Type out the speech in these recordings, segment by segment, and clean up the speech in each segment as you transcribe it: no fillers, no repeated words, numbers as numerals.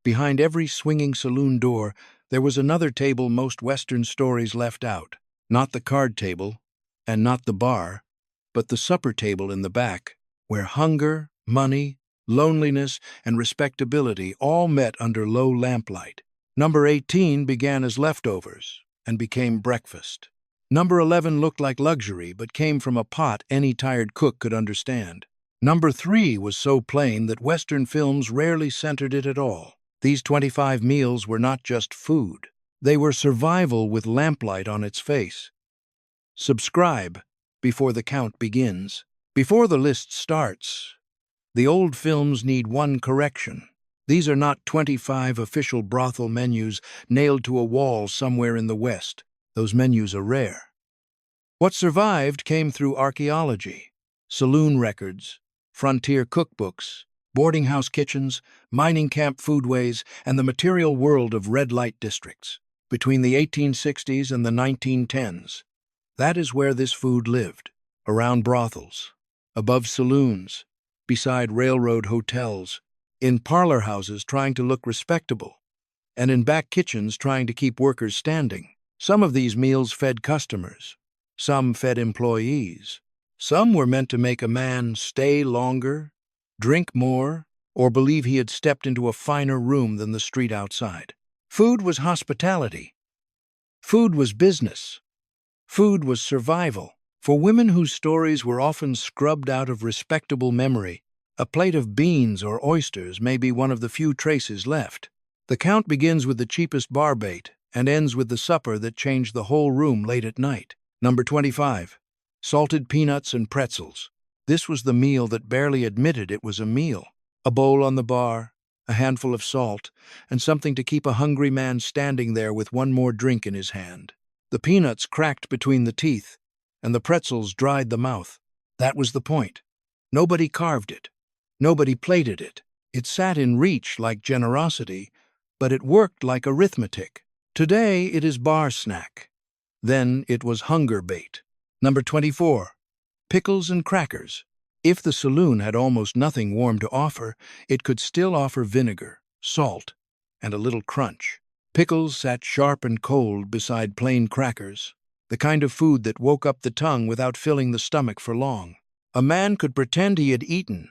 Behind every swinging saloon door, there was another table most Western stories left out. Not the card table, and not the bar, but the supper table in the back, where hunger, money, loneliness, and respectability all met under low lamplight. Number 18 began as leftovers and became breakfast. Number 11 looked like luxury but came from a pot any tired cook could understand. Number 3 was so plain that Western films rarely centered it at all. These 25 meals were not just food. They were survival with lamplight on its face. Subscribe before the count begins. Before the list starts, the old films need one correction. These are not 25 official brothel menus nailed to a wall somewhere in the West. Those menus are rare. What survived came through archaeology, saloon records, frontier cookbooks, boarding house kitchens, mining camp foodways, and the material world of red light districts. Between the 1860s and the 1910s, that is where this food lived, around brothels, above saloons, beside railroad hotels, in parlor houses trying to look respectable, and in back kitchens trying to keep workers standing. Some of these meals fed customers. Some fed employees. Some were meant to make a man stay longer, drink more, or believe he had stepped into a finer room than the street outside. Food was hospitality. Food was business. Food was survival. For women whose stories were often scrubbed out of respectable memory, a plate of beans or oysters may be one of the few traces left. The count begins with the cheapest bar bait and ends with the supper that changed the whole room late at night. Number 25. Salted peanuts and pretzels. This was the meal that barely admitted it was a meal. A bowl on the bar, a handful of salt, and something to keep a hungry man standing there with one more drink in his hand. The peanuts cracked between the teeth, and the pretzels dried the mouth. That was the point. Nobody carved it. Nobody plated it. It sat in reach like generosity, but it worked like arithmetic. Today it is bar snack. Then it was hunger bait. Number 24. Pickles and crackers. If the saloon had almost nothing warm to offer, it could still offer vinegar, salt, and a little crunch. Pickles sat sharp and cold beside plain crackers, the kind of food that woke up the tongue without filling the stomach for long. A man could pretend he had eaten,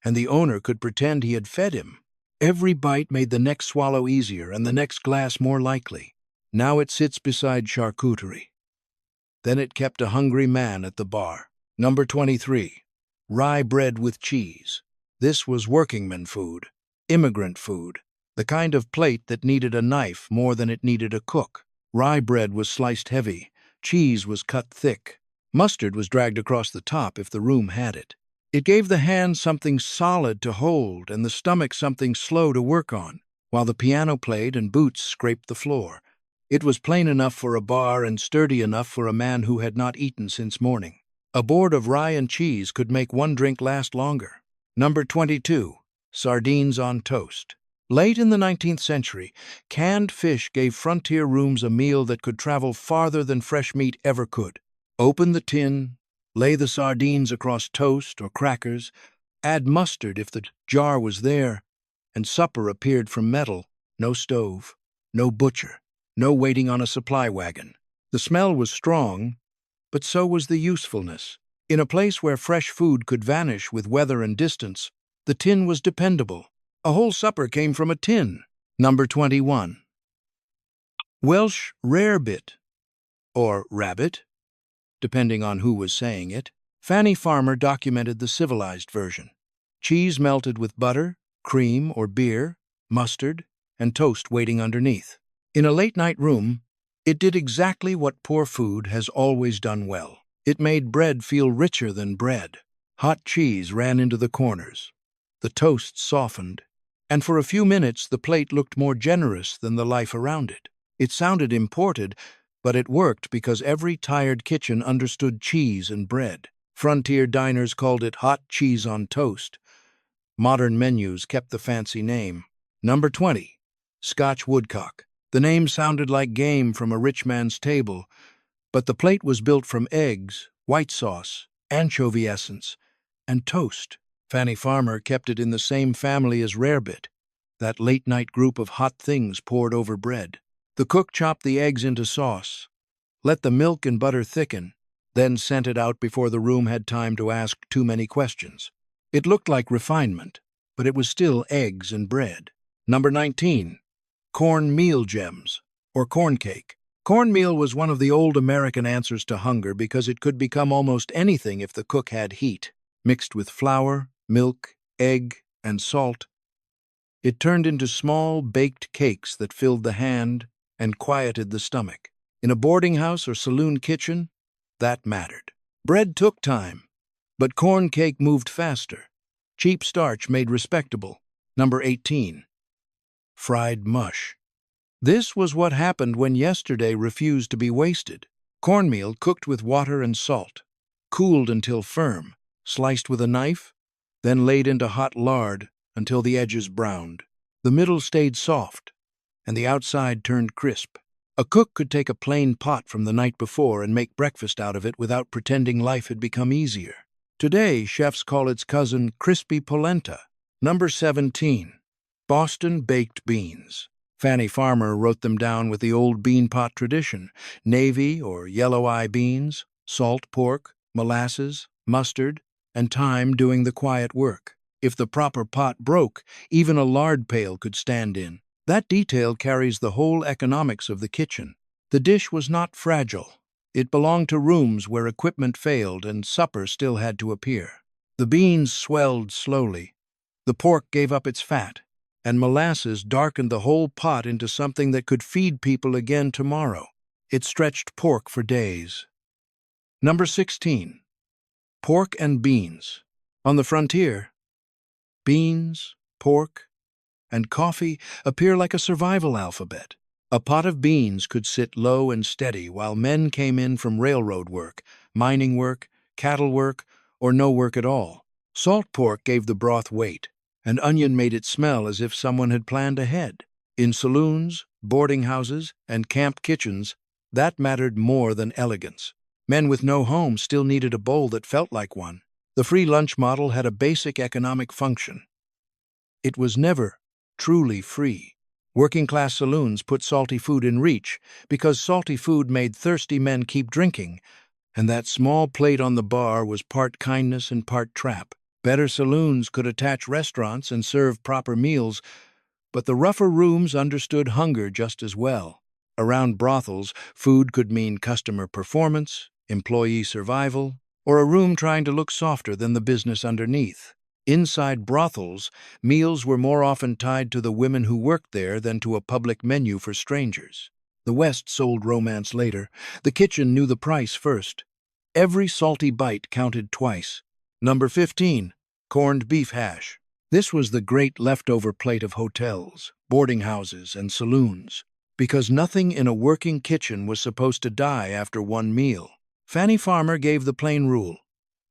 and the owner could pretend he had fed him. Every bite made the next swallow easier and the next glass more likely. Now it sits beside charcuterie. Then it kept a hungry man at the bar. Number 23. Rye bread with cheese. This was workingman food, immigrant food, the kind of plate that needed a knife more than it needed a cook. Rye bread was sliced heavy, cheese was cut thick, mustard was dragged across the top if the room had it. It gave the hand something solid to hold and the stomach something slow to work on, while the piano played and boots scraped the floor. It was plain enough for a bar and sturdy enough for a man who had not eaten since morning. A board of rye and cheese could make one drink last longer. Number 22. Sardines on toast. Late in the 19th century, canned fish gave frontier rooms a meal that could travel farther than fresh meat ever could. Open the tin, lay the sardines across toast or crackers, add mustard if the jar was there, and supper appeared from metal, no stove, no butcher, no waiting on a supply wagon. The smell was strong, but so was the usefulness. In a place where fresh food could vanish with weather and distance, the tin was dependable. A whole supper came from a tin. Number 21. Welsh rarebit, or rabbit, depending on who was saying it. Fanny Farmer documented the civilized version. Cheese melted with butter, cream or beer, mustard, and toast waiting underneath. In a late-night room, it did exactly what poor food has always done well. It made bread feel richer than bread. Hot cheese ran into the corners. The toast softened, and for a few minutes the plate looked more generous than the life around it. It sounded imported, but it worked because every tired kitchen understood cheese and bread. Frontier diners called it hot cheese on toast. Modern menus kept the fancy name. Number 20. Scotch woodcock. The name sounded like game from a rich man's table, but the plate was built from eggs, white sauce, anchovy essence, and toast. Fanny Farmer kept it in the same family as rarebit. that late-night group of hot things poured over bread. The cook chopped the eggs into sauce, let the milk and butter thicken, then sent it out before the room had time to ask too many questions. It looked like refinement, but it was still eggs and bread. Number 19. Corn meal gems, or corn cake. Cornmeal was one of the old American answers to hunger because it could become almost anything if the cook had heat. Mixed with flour, milk, egg, and salt, it turned into small, baked cakes that filled the hand and quieted the stomach. In a boarding house or saloon kitchen, that mattered. Bread took time, but corn cake moved faster. Cheap starch made respectable. Number 18. Fried mush. This was what happened when yesterday refused to be wasted. Cornmeal cooked with water and salt, cooled until firm, sliced with a knife, then laid into hot lard until the edges browned. The middle stayed soft, and the outside turned crisp. A cook could take a plain pot from the night before and make breakfast out of it without pretending life had become easier. Today, chefs call its cousin crispy polenta. Number 17. Boston baked beans. Fanny Farmer wrote them down with the old bean pot tradition: navy or yellow eye beans, salt pork, molasses, mustard, and thyme doing the quiet work. If the proper pot broke, even a lard pail could stand in. That detail carries the whole economics of the kitchen. The dish was not fragile. It belonged to rooms where equipment failed and supper still had to appear. The beans swelled slowly. The pork gave up its fat, and molasses darkened the whole pot into something that could feed people again tomorrow. It stretched pork for days. Number 16. Pork and beans. On the frontier, beans, pork, and coffee appear like a survival alphabet. A pot of beans could sit low and steady while men came in from railroad work, mining work, cattle work, or no work at all. Salt pork gave the broth weight, and onion made it smell as if someone had planned ahead. In saloons, boarding houses, and camp kitchens, that mattered more than elegance. Men with no home still needed a bowl that felt like one. The free lunch model had a basic economic function. It was never truly free. Working-class saloons put salty food in reach because salty food made thirsty men keep drinking, and that small plate on the bar was part kindness and part trap. Better saloons could attach restaurants and serve proper meals, but the rougher rooms understood hunger just as well. Around brothels, food could mean customer performance, employee survival, or a room trying to look softer than the business underneath. Inside brothels, meals were more often tied to the women who worked there than to a public menu for strangers. The West sold romance later. The kitchen knew the price first. Every salty bite counted twice. Number 15. Corned beef hash. This was the great leftover plate of hotels, boarding houses, and saloons, because nothing in a working kitchen was supposed to die after one meal. Fanny Farmer gave the plain rule: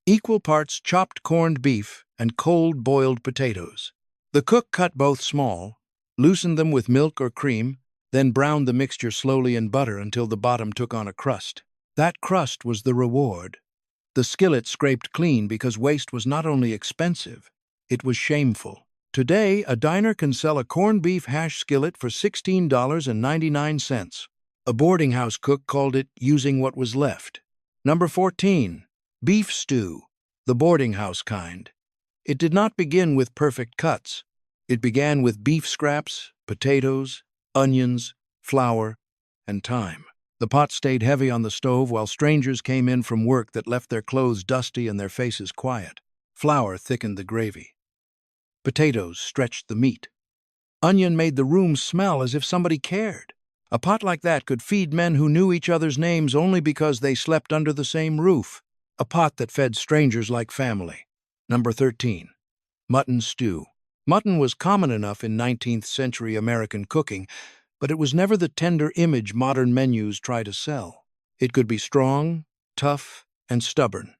equal parts chopped corned beef and cold boiled potatoes. The cook cut both small, loosened them with milk or cream, then browned the mixture slowly in butter until the bottom took on a crust. That crust was the reward. The skillet scraped clean because waste was not only expensive, it was shameful. Today, a diner can sell a corned beef hash skillet for $16.99. A boarding house cook called it using what was left. Number 14. Beef stew, the boarding house kind. It did not begin with perfect cuts. It began with beef scraps, potatoes, onions, flour, and thyme. The pot stayed heavy on the stove while strangers came in from work that left their clothes dusty and their faces quiet. Flour thickened the gravy. Potatoes stretched the meat. Onion made the room smell as if somebody cared. A pot like that could feed men who knew each other's names only because they slept under the same roof. A pot that fed strangers like family. Number 13. Mutton stew. Mutton was common enough in 19th century American cooking, but it was never the tender image modern menus try to sell. It could be strong, tough, and stubborn.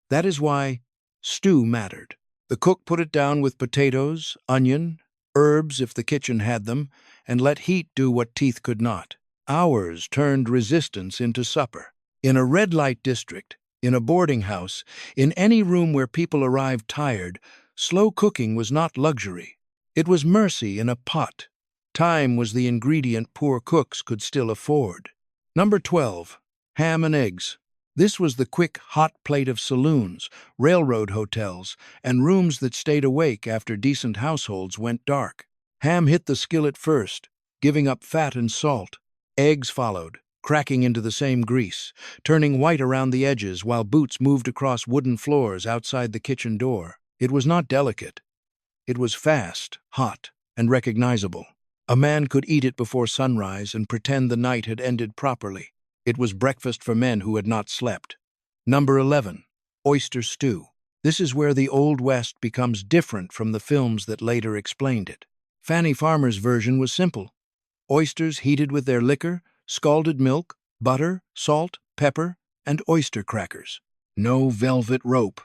That is why stew mattered. The cook put it down with potatoes, onion, herbs if the kitchen had them, and let heat do what teeth could not. Hours turned resistance into supper. In a red light district, in a boarding house, in any room where people arrived tired, slow cooking was not luxury. It was mercy in a pot. Time was the ingredient poor cooks could still afford. Number 12. Ham and eggs. This was the quick, hot plate of saloons, railroad hotels, and rooms that stayed awake after decent households went dark. Ham hit the skillet first, giving up fat and salt. Eggs followed, cracking into the same grease, turning white around the edges while boots moved across wooden floors outside the kitchen door. It was not delicate. It was fast, hot, and recognizable. A man could eat it before sunrise and pretend the night had ended properly. It was breakfast for men who had not slept. Number 11. Oyster stew. This is where the Old West becomes different from the films that later explained it. Fanny Farmer's version was simple. Oysters heated with their liquor, scalded milk, butter, salt, pepper, and oyster crackers. No velvet rope,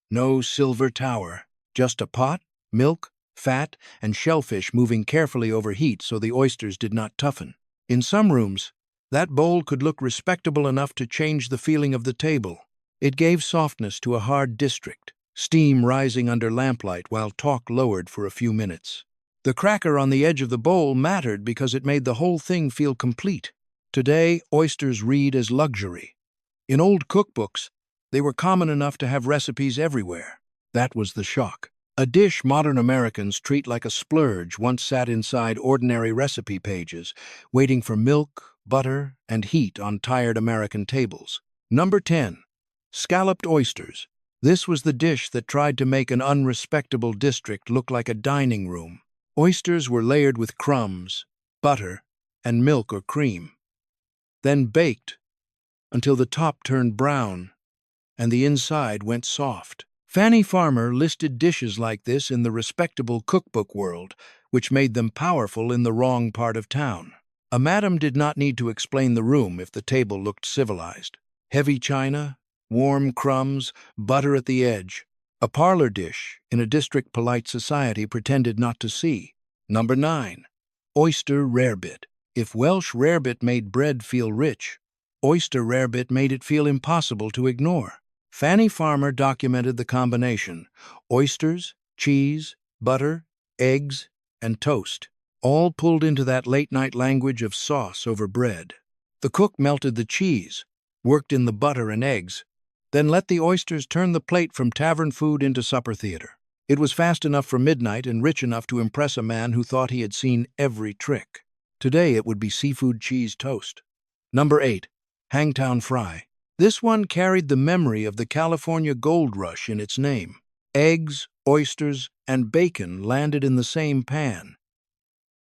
no silver tower, just a pot, milk, fat, and shellfish moving carefully over heat so the oysters did not toughen. In some rooms, that bowl could look respectable enough to change the feeling of the table. It gave softness to a hard district, steam rising under lamplight while talk lowered for a few minutes. The cracker on the edge of the bowl mattered because it made the whole thing feel complete. Today, oysters read as luxury. In old cookbooks, they were common enough to have recipes everywhere. That was the shock. A dish modern Americans treat like a splurge once sat inside ordinary recipe pages, waiting for milk, butter, and heat on tired American tables. Number 10. Scalloped oysters. This was the dish that tried to make an unrespectable district look like a dining room. Oysters were layered with crumbs, butter, and milk or cream, then baked until the top turned brown and the inside went soft. Fanny Farmer listed dishes like this in the respectable cookbook world, which made them powerful in the wrong part of town. A madam did not need to explain the room if the table looked civilized. Heavy china, warm crumbs, butter at the edge. A parlor dish in a district polite society pretended not to see. Number 9. Oyster rarebit. If Welsh rarebit made bread feel rich, oyster rarebit made it feel impossible to ignore. Fanny Farmer documented the combination: oysters, cheese, butter, eggs, and toast, all pulled into that late-night language of sauce over bread. The cook melted the cheese, worked in the butter and eggs, then let the oysters turn the plate from tavern food into supper theater. It was fast enough for midnight and rich enough to impress a man who thought he had seen every trick. Today it would be seafood cheese toast. Number 8. Hangtown fry. This one carried the memory of the California gold rush in its name. Eggs, oysters, and bacon landed in the same pan,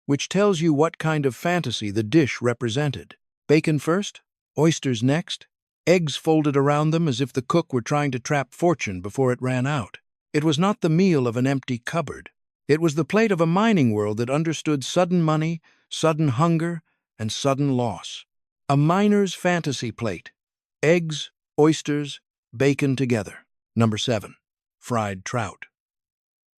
which tells you what kind of fantasy the dish represented. Bacon first, oysters next, eggs folded around them as if the cook were trying to trap fortune before it ran out. It was not the meal of an empty cupboard. It was the plate of a mining world that understood sudden money, sudden hunger, and sudden loss. A miner's fantasy plate. Eggs, oysters, bacon together. Number 7. Fried trout.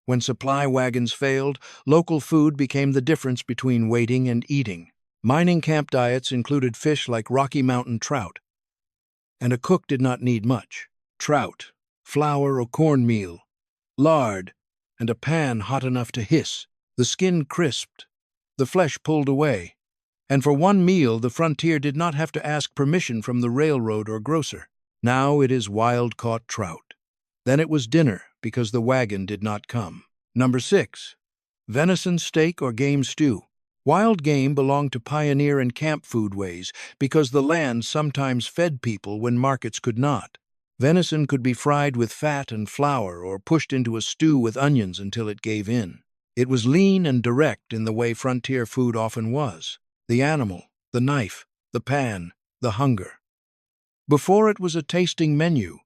When supply wagons failed, local food became the difference between waiting and eating. Mining camp diets included fish like Rocky Mountain trout, and a cook did not need much. Trout, flour or cornmeal, lard, and a pan hot enough to hiss. The skin crisped, the flesh pulled away, and for one meal the frontier did not have to ask permission from the railroad or grocer. Now it is wild-caught trout. Then it was dinner because the wagon did not come. Number 6. Venison steak or game stew. Wild game belonged to pioneer and camp foodways because the land sometimes fed people when markets could not. Venison could be fried with fat and flour or pushed into a stew with onions until it gave in. It was lean and direct in the way frontier food often was. The animal, the knife, the pan, the hunger. Before it was a tasting menu,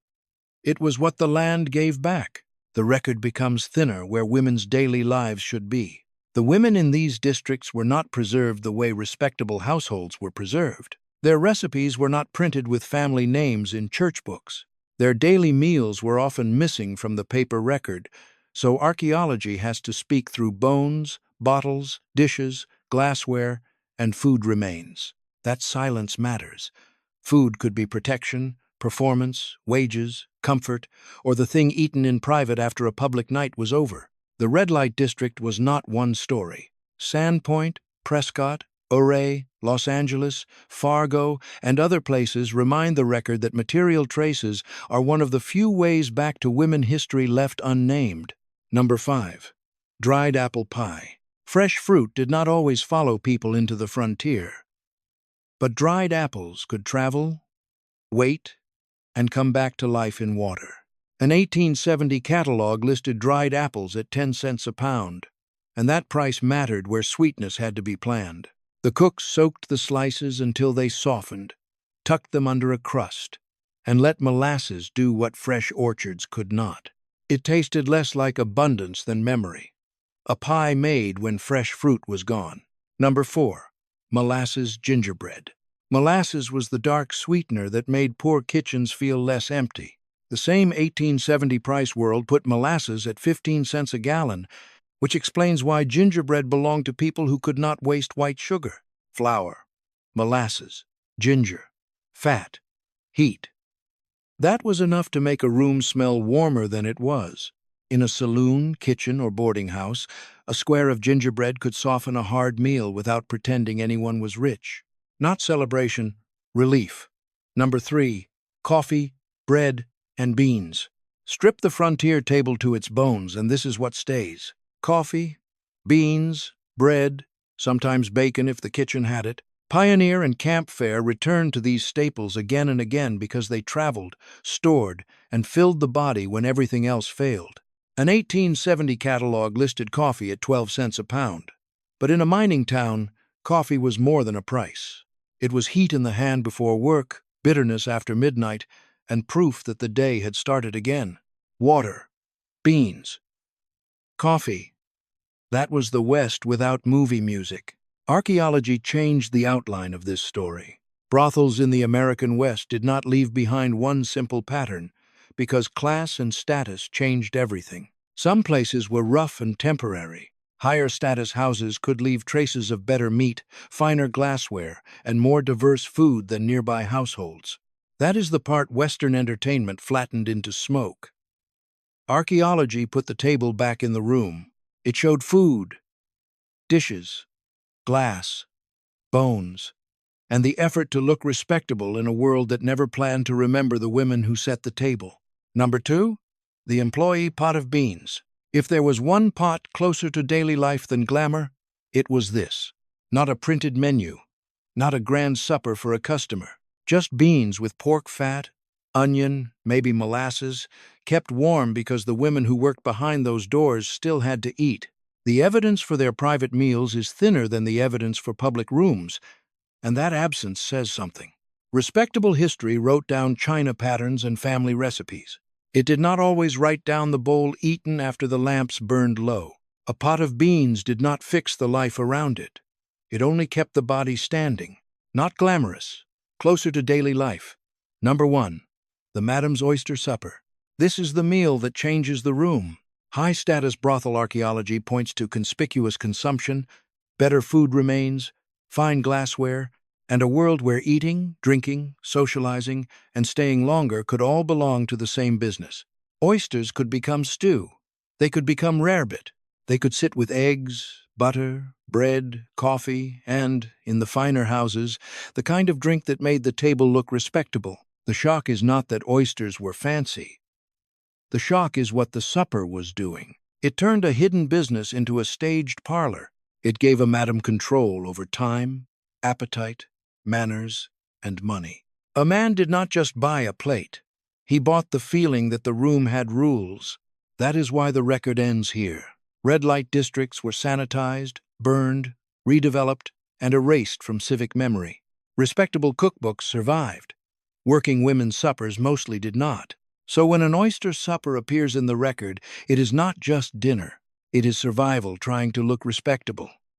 it was what the land gave back. The record becomes thinner where women's daily lives should be. The women in these districts were not preserved the way respectable households were preserved. Their recipes were not printed with family names in church books. Their daily meals were often missing from the paper record, so archaeology has to speak through bones, bottles, dishes, glassware, and food remains. That silence matters. Food could be protection, performance, wages, comfort, or the thing eaten in private after a public night was over. The red light district was not one story. Sandpoint, Prescott, Ouray, Los Angeles, Fargo, and other places remind the record that material traces are one of the few ways back to women history left unnamed. Number 5. Dried apple pie. Fresh fruit did not always follow people into the frontier. But dried apples could travel, wait, and come back to life in water. An 1870 catalog listed dried apples at 10 cents a pound, and that price mattered where sweetness had to be planned. The cooks soaked the slices until they softened, tucked them under a crust, and let molasses do what fresh orchards could not. It tasted less like abundance than memory. A pie made when fresh fruit was gone. Number 4. Molasses gingerbread. Molasses was the dark sweetener that made poor kitchens feel less empty. The same 1870 price world put molasses at 15 cents a gallon, which explains why gingerbread belonged to people who could not waste white sugar. Flour, molasses, ginger, fat, heat. That was enough to make a room smell warmer than it was. In a saloon, kitchen, or boarding house, a square of gingerbread could soften a hard meal without pretending anyone was rich. Not celebration, relief. Number 3. Coffee, bread, and beans. Strip the frontier table to its bones, and this is what stays. Coffee, beans, bread, sometimes bacon if the kitchen had it. Pioneer and camp fare returned to these staples again and again because they traveled, stored, and filled the body when everything else failed. An 1870 catalog listed coffee at 12 cents a pound. But in a mining town, coffee was more than a price. It was heat in the hand before work, bitterness after midnight, and proof that the day had started again. Water, beans, coffee. That was the West without movie music. Archaeology changed the outline of this story. Brothels in the American West did not leave behind one simple pattern, because class and status changed everything. Some places were rough and temporary. Higher status houses could leave traces of better meat, finer glassware, and more diverse food than nearby households. That is the part Western entertainment flattened into smoke. Archaeology put the table back in the room. It showed food, dishes, glass, bones, and the effort to look respectable in a world that never planned to remember the women who set the table. Number 2, the employee pot of beans. If there was one pot closer to daily life than glamour, it was this. Not a printed menu, not a grand supper for a customer, just beans with pork fat, onion, maybe molasses, kept warm because the women who worked behind those doors still had to eat. The evidence for their private meals is thinner than the evidence for public rooms, and that absence says something. Respectable history wrote down china patterns and family recipes. It did not always write down the bowl eaten after the lamps burned low. A pot of beans did not fix the life around it. It only kept the body standing. Not glamorous, closer to daily life. Number 1, the Madam's Oyster Supper. This is the meal that changes the room. High-status brothel archaeology points to conspicuous consumption, better food remains, fine glassware, and a world where eating, drinking, socializing, and staying longer could all belong to the same business. Oysters could become stew. They could become rarebit. They could sit with eggs, butter, bread, coffee, and, in the finer houses, the kind of drink that made the table look respectable. The shock is not that oysters were fancy. The shock is what the supper was doing. It turned a hidden business into a staged parlor. It gave a madam control over time, appetite, manners, and money. A man did not just buy a plate. He bought the feeling that the room had rules. That is why the record ends here. Red light districts were sanitized, burned, redeveloped, and erased from civic memory. Respectable cookbooks survived. Working women's suppers mostly did not. So when an oyster supper appears in the record, it is not just dinner. It is survival trying to look respectable.